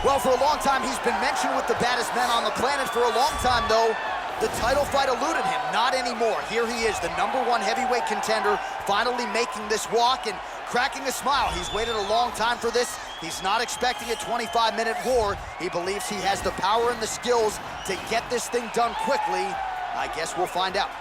Well, for a long time, he's been mentioned with the baddest men on the planet. For a long time, though, the title fight eluded him. Not anymore. Here he is, the #1 heavyweight contender, finally making this walk and cracking a smile. He's waited a long time for this. He's not expecting a 25-minute war. He believes he has the power and the skills to get this thing done quickly. I guess we'll find out.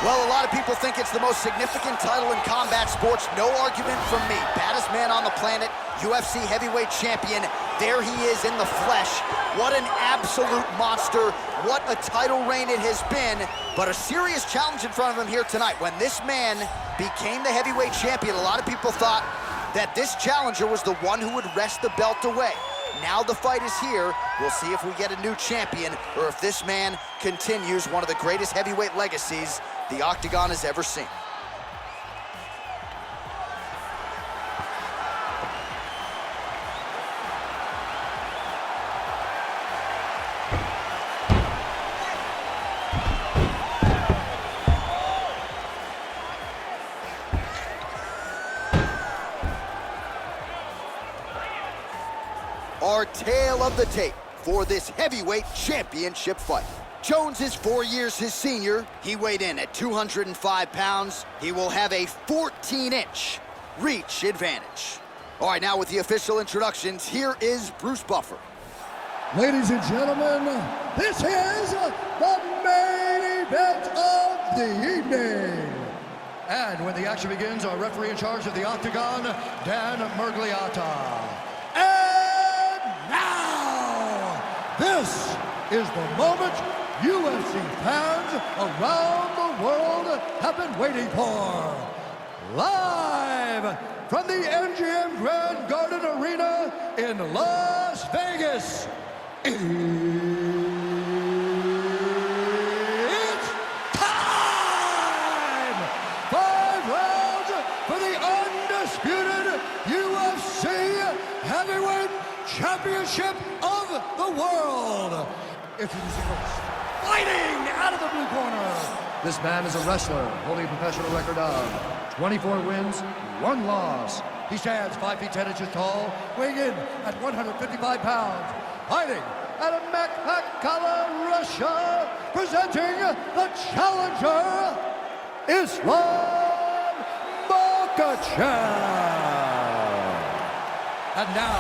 Well, a lot of people think it's the most significant title in combat sports. No argument from me. Baddest man on the planet, UFC heavyweight champion. There he is in the flesh. What an absolute monster. What a title reign it has been. But a serious challenge in front of him here tonight. When this man became the heavyweight champion, a lot of people thought that this challenger was the one who would wrest the belt away. Now the fight is here. We'll see if we get a new champion or if this man continues one of the greatest heavyweight legacies the Octagon has ever seen. Our tale of the tape for this heavyweight championship fight. Jones is 4 years his senior. He weighed in at 205 pounds. He will have a 14-inch reach advantage. All right, now with the official introductions, here is Bruce Buffer. Ladies and gentlemen, this is the main event of the evening. And when the action begins, our referee in charge of the Octagon, Dan Murgliata. And now, this is the moment UFC fans around the world have been waiting for. Live from the MGM Grand Garden Arena in Las Vegas, it's time! 5 rounds for the undisputed UFC Heavyweight Championship of the world. Introducing first, fighting out of the blue corner. This man is a wrestler holding a professional record of 24 wins, 1 loss. He stands 5 feet 10 inches tall, weighing in at 155 pounds. Fighting out of Makhachev, Russia, presenting the challenger, Islam Makhachev. And now,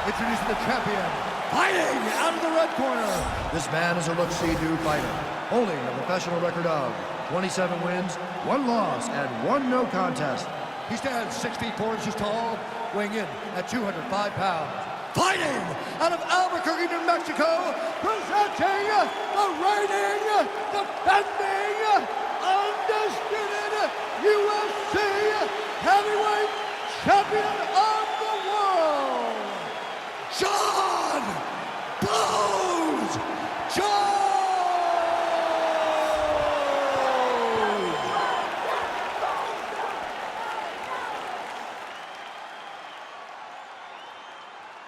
introducing the champion, fighting out of the red corner. This man is a look-see-do fighter, holding a professional record of 27 wins, 1 loss, and 1 no contest. He stands 6 feet 4 inches tall, weighing in at 205 pounds. Fighting out of Albuquerque, New Mexico, presenting the reigning, defending, undisputed UFC heavyweight champion of the world, John Bones Jones!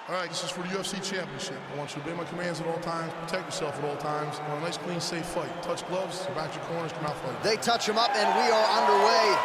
All right, this is for the UFC Championship. I want you to obey my commands at all times, protect yourself at all times. I want a nice, clean, safe fight. Touch gloves, back your corners, come out fighting. They touch him up, and we are underway.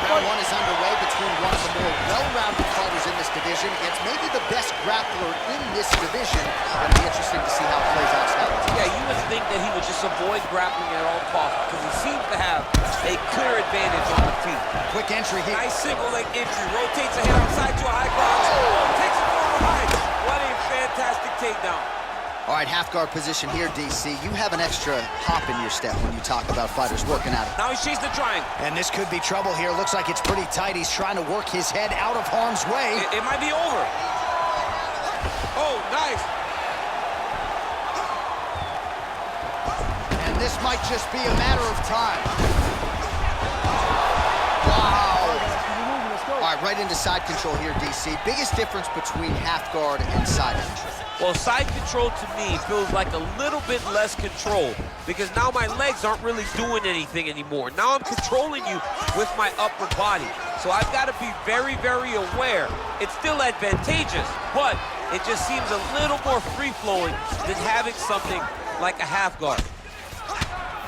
Round 1 is underway between one of the more well-rounded fighters in this division against maybe the best grappler in this division. It'll be interesting to see how it plays out. Yeah, you would think that he would just avoid grappling at all costs because he seems to have a clear advantage on the feet. Quick entry here. Nice single leg entry. Rotates ahead outside to a high guard. Oh, takes it from the heights. What a fantastic takedown. All right, half guard position here, DC. You have an extra hop in your step when you talk about fighters working at it. Now he's chasing the triangle. And this could be trouble here. Looks like it's pretty tight. He's trying to work his head out of harm's way. It might be over. Oh, nice. This might just be a matter of time. Wow. All right, right into side control here, DC. Biggest difference between half guard and side control? Well, side control to me feels like a little bit less control because now my legs aren't really doing anything anymore. Now I'm controlling you with my upper body. So I've got to be very, very aware. It's still advantageous, but it just seems a little more free-flowing than having something like a half guard.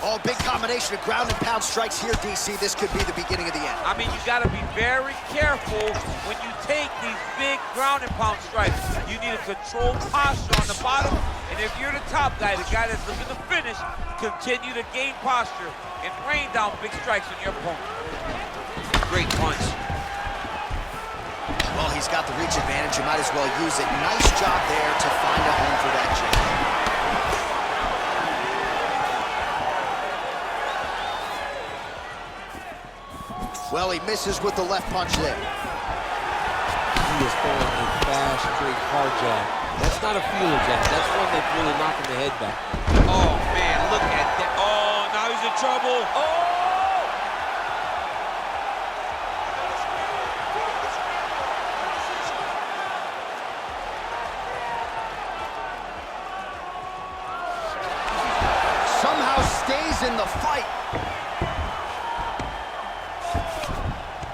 Oh, big combination of ground and pound strikes here, DC. This could be the beginning of the end. I mean, you got to be very careful when you take these big ground and pound strikes. You need a controlled posture on the bottom, and if you're the top guy, the guy that's looking to finish, continue to gain posture and rain down big strikes on your opponent. Great punch. Well, he's got the reach advantage. You might as well use it. Nice job there to find a home for that jab. Well, he misses with the left punch there. He is throwing a fast, straight, hard jab. That's not a feeler jab. That's one that's really knocking the head back. Oh, man, look at that. Oh, now he's in trouble. Oh! Somehow stays in the fight.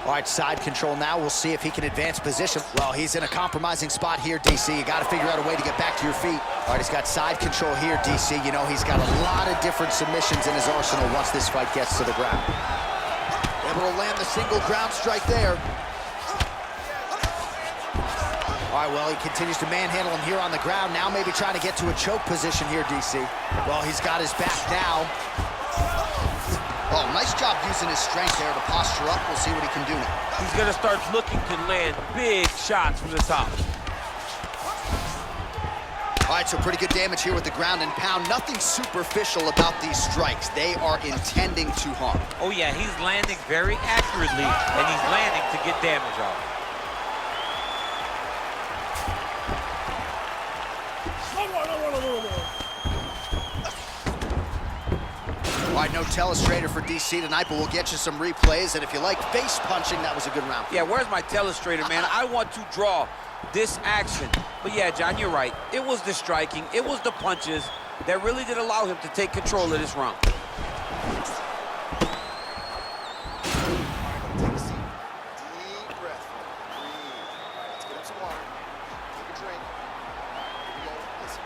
All right, side control now. We'll see if he can advance position. Well, he's in a compromising spot here, DC. You got to figure out a way to get back to your feet. All right, he's got side control here, DC. You know, he's got a lot of different submissions in his arsenal once this fight gets to the ground. Able to land the single ground strike there. All right, well, he continues to manhandle him here on the ground. Now maybe trying to get to a choke position here, DC. Well, he's got his back now. Oh, nice job using his strength there to posture up. We'll see what he can do now. He's going to start looking to land big shots from the top. All right, so pretty good damage here with the ground and pound. Nothing superficial about these strikes. They are intending to harm. Oh, yeah, he's landing very accurately, and he's landing to get damage off. All right, no telestrator for DC tonight, but we'll get you some replays. And if you like face punching, that was a good round. Yeah, where's my telestrator, man? I want to draw this action. But yeah, John, you're right. It was the striking, it was the punches that really did allow him to take control of this round. Take a seat. Deep breath. Breathe. All right, let's get him some water. Take a drink. Here we go. Listen.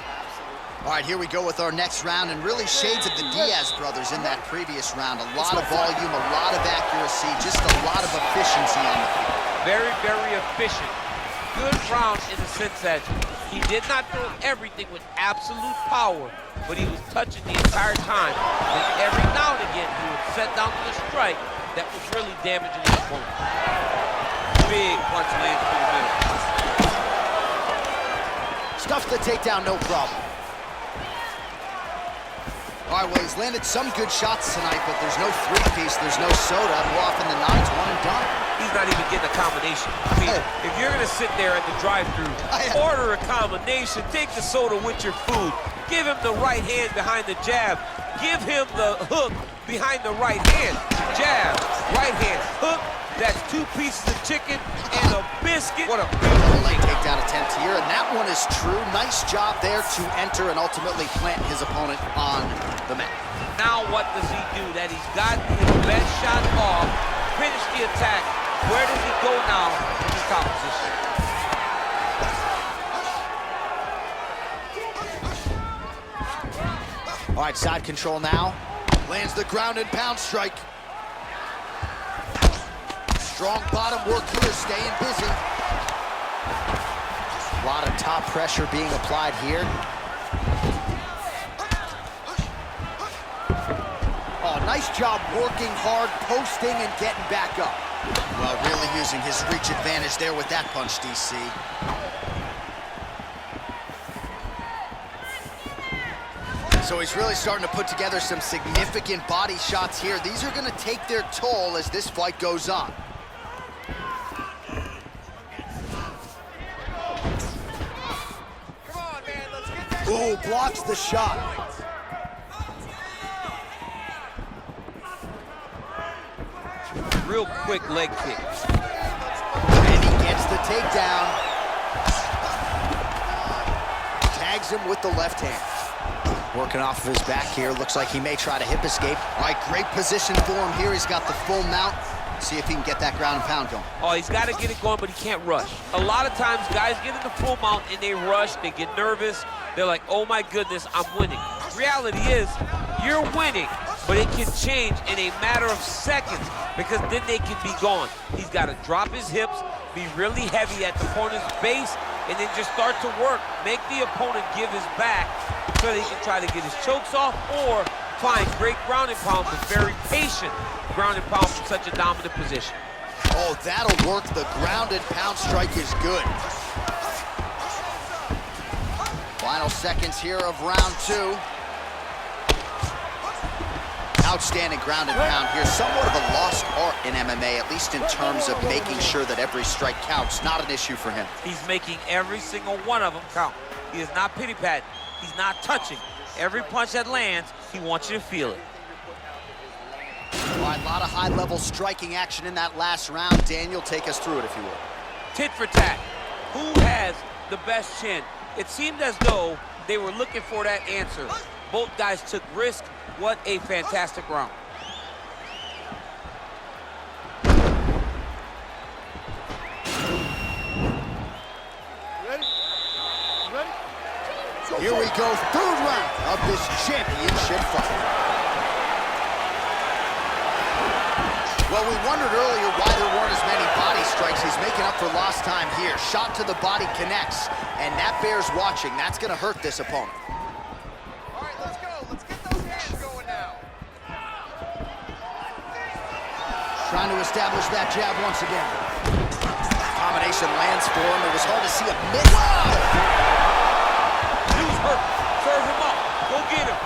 Absolutely. All right, here we go with our next round, and really shades of the Diaz brothers in that previous round. A lot of volume, a lot of accuracy, just a lot of efficiency on the field. Very, very efficient. Good round in the sense that he did not throw everything with absolute power, but he was touching the entire time. And every now and again, he would set down to the strike that was really damaging his opponent. Big punch lands through the middle. Stuffed the takedown, no problem. All right, well, he's landed some good shots tonight, but there's no three-piece, there's no soda. More often than not, it's one and done. He's not even getting a combination. I mean, if you're going to sit there at the drive-thru, order a combination, take the soda with your food, give him the right hand behind the jab, give him the hook behind the right hand, jab, right hand, hook. That's 2 pieces of chicken and a biscuit. What a beautiful leg takedown attempt here, and that one is true. Nice job there to enter and ultimately plant his opponent on the mat. Now what does he do? That he's got his best shot off, finish the attack. Where does he go now in the top position? All right, side control now. Lands the ground and pound strike. Strong bottom work here, staying busy. A lot of top pressure being applied here. Oh, nice job working hard, posting, and getting back up. Well, really using his reach advantage there with that punch, DC. So he's really starting to put together some significant body shots here. These are going to take their toll as this fight goes on. Ooh, blocks the shot. real quick leg kick. And he gets the takedown. Tags him with the left hand. Working off of his back here. Looks like he may try to hip escape. All right, great position for him here. He's got the full mount. See if he can get that ground and pound going. Oh, he's got to get it going, but he can't rush. A lot of times, guys get in the full mount and they rush, they get nervous. They're like, oh my goodness, I'm winning. Reality is, you're winning, but it can change in a matter of seconds because then they can be gone. He's got to drop his hips, be really heavy at the opponent's base, and then just start to work. Make the opponent give his back so that he can try to get his chokes off or find great ground and pound, but very patient ground and pound from such a dominant position. Oh, that'll work. The ground and pound strike is good. Final seconds here of round 2. Outstanding ground and pound here. Somewhat of a lost art in MMA, at least in terms of making sure that every strike counts. Not an issue for him. He's making every single one of them count. He is not pity-patting. He's not touching. Every punch that lands, he wants you to feel it. All right, a lot of high-level striking action in that last round. Daniel, take us through it, if you will. Tit for tat. Who has the best chin? It seemed as though they were looking for that answer. Both guys took risk. What a fantastic round. Here we go, third round of this championship fight. Well, we wondered earlier why there weren't as many body strikes. He's making up for lost time here. Shot to the body connects, and that bears watching. That's going to hurt this opponent. All right, let's go. Let's get those hands going now. Trying to establish that jab once again. Combination lands for him. It was hard to see a miss. Dude's hurt. Serve him up. Go get him.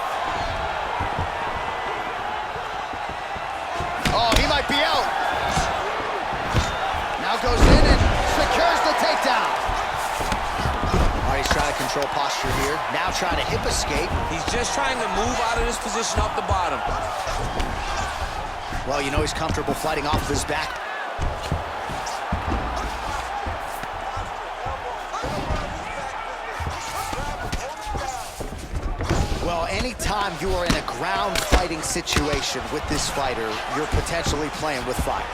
Oh, he might be out. Now goes in and secures the takedown. All right, he's trying to control posture here. Now trying to hip escape. He's just trying to move out of this position off the bottom. Well, you know he's comfortable fighting off of his back. Well, anytime you are in a ground fighting situation with this fighter, you're potentially playing with fire.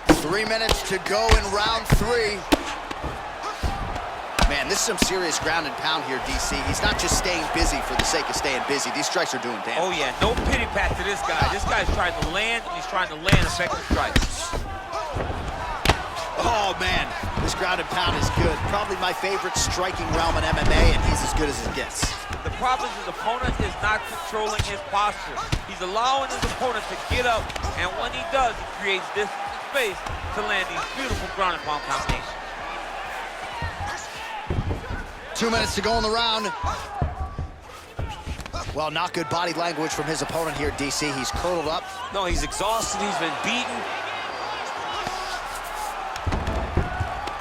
3 minutes to go in round 3. Man, this is some serious ground and pound here, DC. He's not just staying busy for the sake of staying busy. These strikes are doing damage. Oh, yeah. No pity pat to this guy. This guy's trying to land, and he's trying to land effective strikes. Oh, man. This ground and pound is good. Probably my favorite striking realm in MMA, and he's as good as it gets. The problem is his opponent is not controlling his posture. He's allowing his opponent to get up, and when he does, he creates distance and space to land these beautiful ground and pound combinations. 2 minutes to go in the round. Well, not good body language from his opponent here, DC. He's curled up. No, he's exhausted. He's been beaten.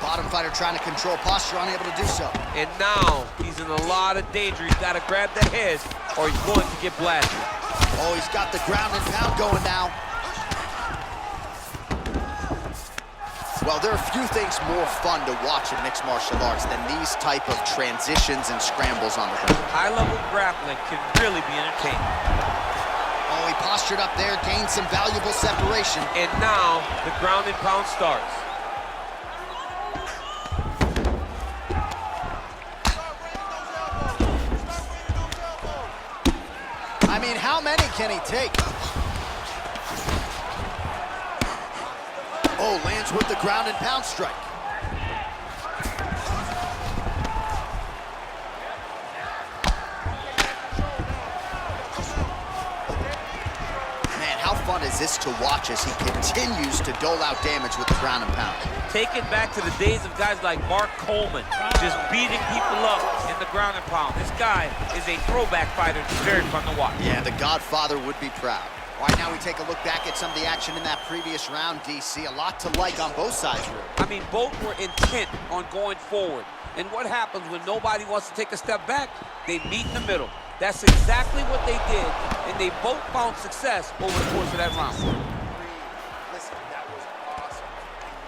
Bottom fighter trying to control posture, unable to do so. And now he's in a lot of danger. He's got to grab the head or he's going to get blasted. Oh, he's got the ground and pound going now. Well, there are few things more fun to watch in mixed martial arts than these type of transitions and scrambles on the ground. High-level grappling can really be entertaining. Oh, he postured up there, gained some valuable separation. And now the ground and pound starts. I mean, how many can he take? Oh, lands with the ground and pound strike. Man, how fun is this to watch as he continues to dole out damage with the ground and pound? Take it back to the days of guys like Mark Coleman, just beating people up in the ground and pound. This guy is a throwback fighter. It's very fun to watch. Yeah, the Godfather would be proud. All right, now we take a look back at some of the action in that previous round, DC. A lot to like on both sides, really. I mean, both were intent on going forward. And what happens when nobody wants to take a step back? They meet in the middle. That's exactly what they did, and they both found success over the course of that round. Listen, that was awesome.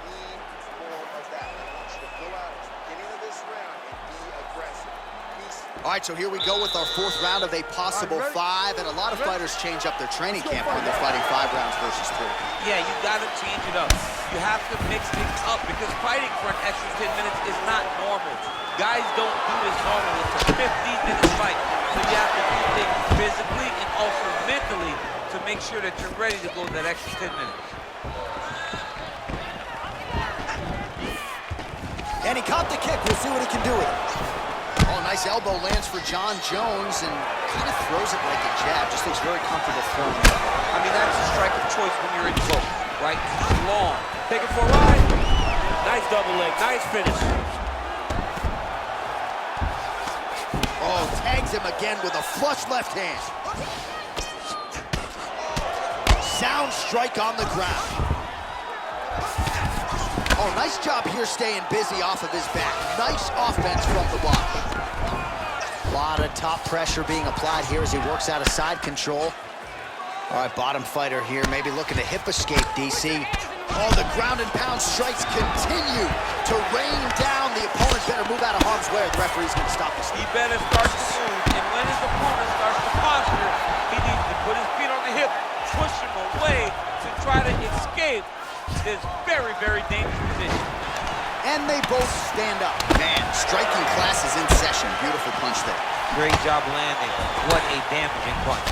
We need more of that. I want you to go out at the beginning of this round and be aggressive. All right, so here we go with our fourth round of a possible 5, and a lot of fighters change up their training camp when they're fighting 5 rounds versus 3. Yeah, you gotta change it up. You have to mix things up because fighting for an extra 10 minutes is not normal. Guys don't do this normally. It's a 15-minute fight. So you have to do things physically and also mentally to make sure that you're ready to go that extra 10 minutes. And he caught the kick. We'll see what he can do with it. Oh, nice elbow lands for John Jones and kind of throws it like a jab. Just looks very comfortable throwing it. I mean, that's a strike of choice when you're in both, right? He's long. Take it for a ride. Nice double leg. Nice finish. Oh, tags him again with a flush left hand. Sound strike on the ground. Oh, nice job here staying busy off of his back. Nice offense from the bottom. A lot of top pressure being applied here as he works out of side control. All right, bottom fighter here, maybe looking to hip escape, DC. Oh, the ground and pound strikes continue to rain down. The opponent better move out of harm's way or the referee's going to stop this. He better start to move, and when his opponent starts to posture, he needs to put his feet on the hip, push him away to try to escape this very, very dangerous position. And they both stand up. Man, striking class is in session. Beautiful punch there. Great job landing. What a damaging punch.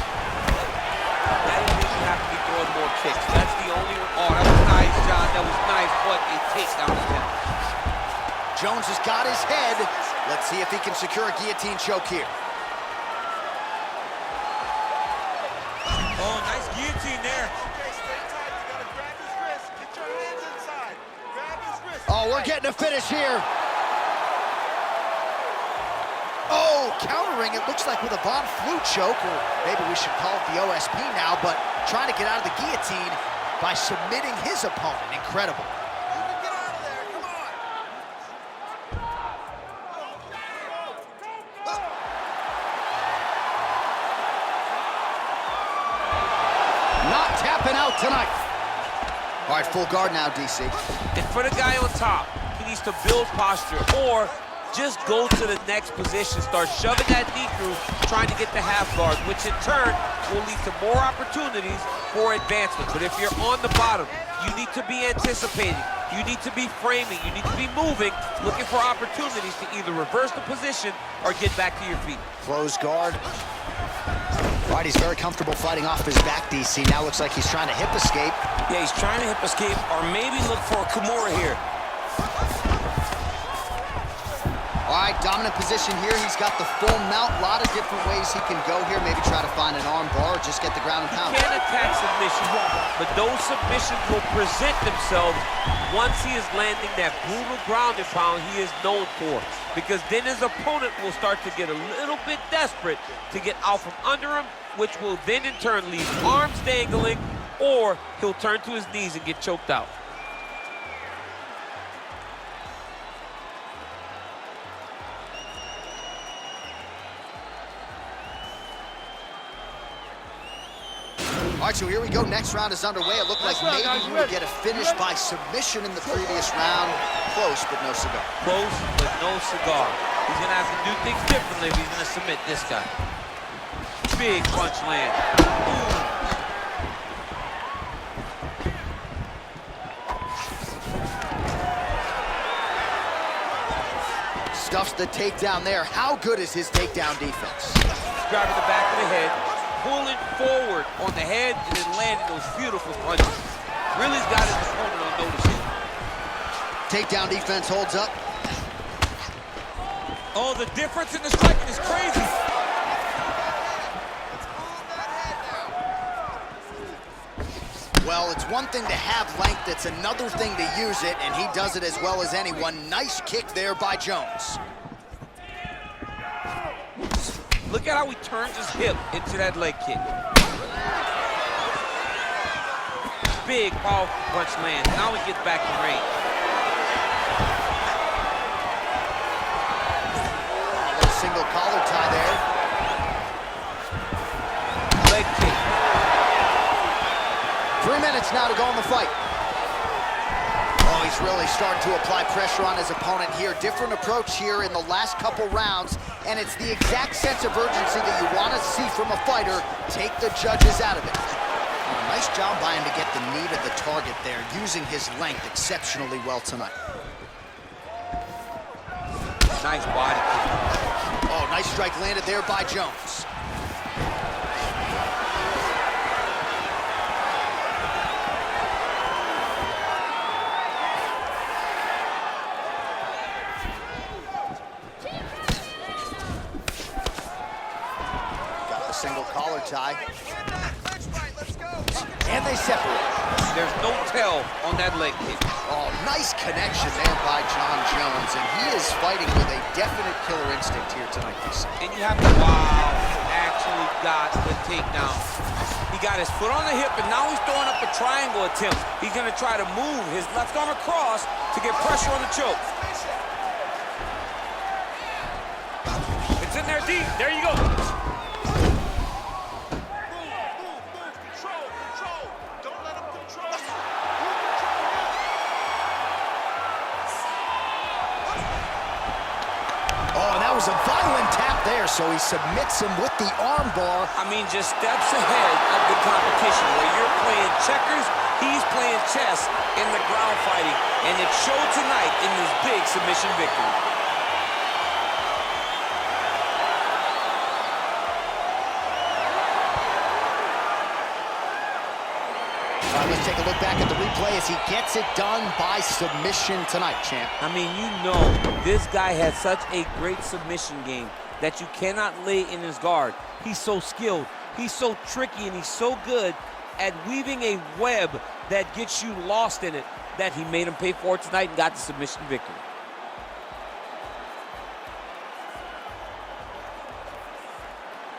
Now you think you have to be throwing more kicks. That's the only one. Oh, that was nice, John. That was nice. What a takedown attempt. Jones has got his head. Let's see if he can secure a guillotine choke here. Oh, nice guillotine there. Okay, stay tight. You gotta grab his wrist. Get your hands inside. Grab his wrist. Oh, we're getting a finish here. Oh, countering it looks like with a Von Flue choke, or maybe we should call it the OSP now, but trying to get out of the guillotine by submitting his opponent. Incredible. You can get out of there. Come on. Not tapping out tonight. All right, full guard now, DC. And for the guy on top, he needs to build posture or just go to the next position, start shoving that knee through, trying to get the half guard, which in turn will lead to more opportunities for advancement. But if you're on the bottom, you need to be anticipating, you need to be framing, you need to be moving, looking for opportunities to either reverse the position or get back to your feet. Close guard. All right, he's very comfortable fighting off his back, DC. Now looks like he's trying to hip escape. Yeah, he's trying to hip escape or maybe look for a Kimura here. All right, dominant position here. He's got the full mount. A lot of different ways he can go here. Maybe try to find an arm bar or just get the ground and pound. He can attack submissions, but those submissions will present themselves once he is landing that brutal ground and pound he is known for. Because then his opponent will start to get a little bit desperate to get out from under him, which will then in turn leave arms dangling, or he'll turn to his knees and get choked out. All right, so here we go. Next round is underway. It looked like maybe we would get a finish by submission in the previous round. Close, but no cigar. Close, but no cigar. He's gonna have to do things differently if he's gonna submit this guy. Big punch land. Stuffs the takedown there. How good is his takedown defense? Driving the back of the head, pulling forward on the head, and then landing those beautiful punches. Really's got his opponent on notice here. Takedown defense holds up. Oh, the difference in the striking is crazy. Well, it's one thing to have length, it's another thing to use it, and he does it as well as anyone. Nice kick there by Jones. Look at how he turns his hip into that leg kick. Big, powerful punch lands. Now he gets back in range. A little single collar tie there. minutes now to go in the fight. Oh, he's really starting to apply pressure on his opponent here. Different approach here in the last couple rounds, and it's the exact sense of urgency that you want to see from a fighter. Take the judges out of it. Nice job by him to get the knee to the target there, using his length exceptionally well tonight. Nice body kick. Oh, nice strike landed there by Jones. Got the single collar tie. And they separate. There's no tell on that leg kick. Oh, nice connection there by John Jones, and he is fighting with a definite killer instinct here tonight. And you have to, wow, he actually got the takedown. He got his foot on the hip, and now he's throwing up a triangle attempt. He's gonna try to move his left arm across to get pressure on the choke. It's in there deep, there you go. A violent tap there, so he submits him with the arm bar. I mean, just steps ahead of the competition. Where you're playing checkers, he's playing chess in the ground fighting, and it showed tonight in this big submission victory. All right, let's take a look back at the replay as he gets it done by submission tonight, champ. I mean, you know, this guy has such a great submission game that you cannot lay in his guard. He's so skilled, he's so tricky, and he's so good at weaving a web that gets you lost in it that he made him pay for it tonight and got the submission victory.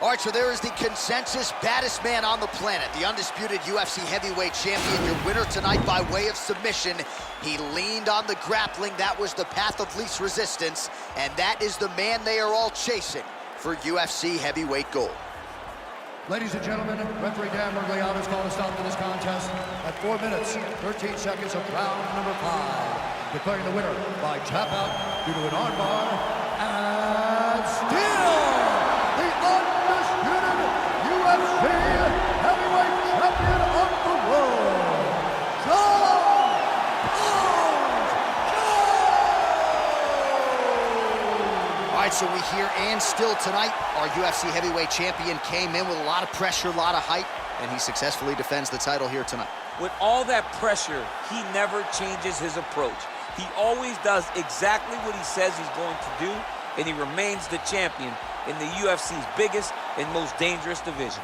All right, so there is the consensus baddest man on the planet, the undisputed UFC heavyweight champion, your winner tonight by way of submission. He leaned on the grappling. That was the path of least resistance, and that is the man they are all chasing for UFC heavyweight gold. Ladies and gentlemen, referee Dan Mergliano has called a stop to this contest at 4 minutes, 13 seconds of round number 5. Declaring the winner by tap out due to an armbar and still the undisputed UFC heavyweight champion of the world, John Jones! All right, so we hear and still tonight, our UFC heavyweight champion came in with a lot of pressure, a lot of height, and he successfully defends the title here tonight. With all that pressure, he never changes his approach. He always does exactly what he says he's going to do, and he remains the champion in the UFC's biggest and most dangerous division.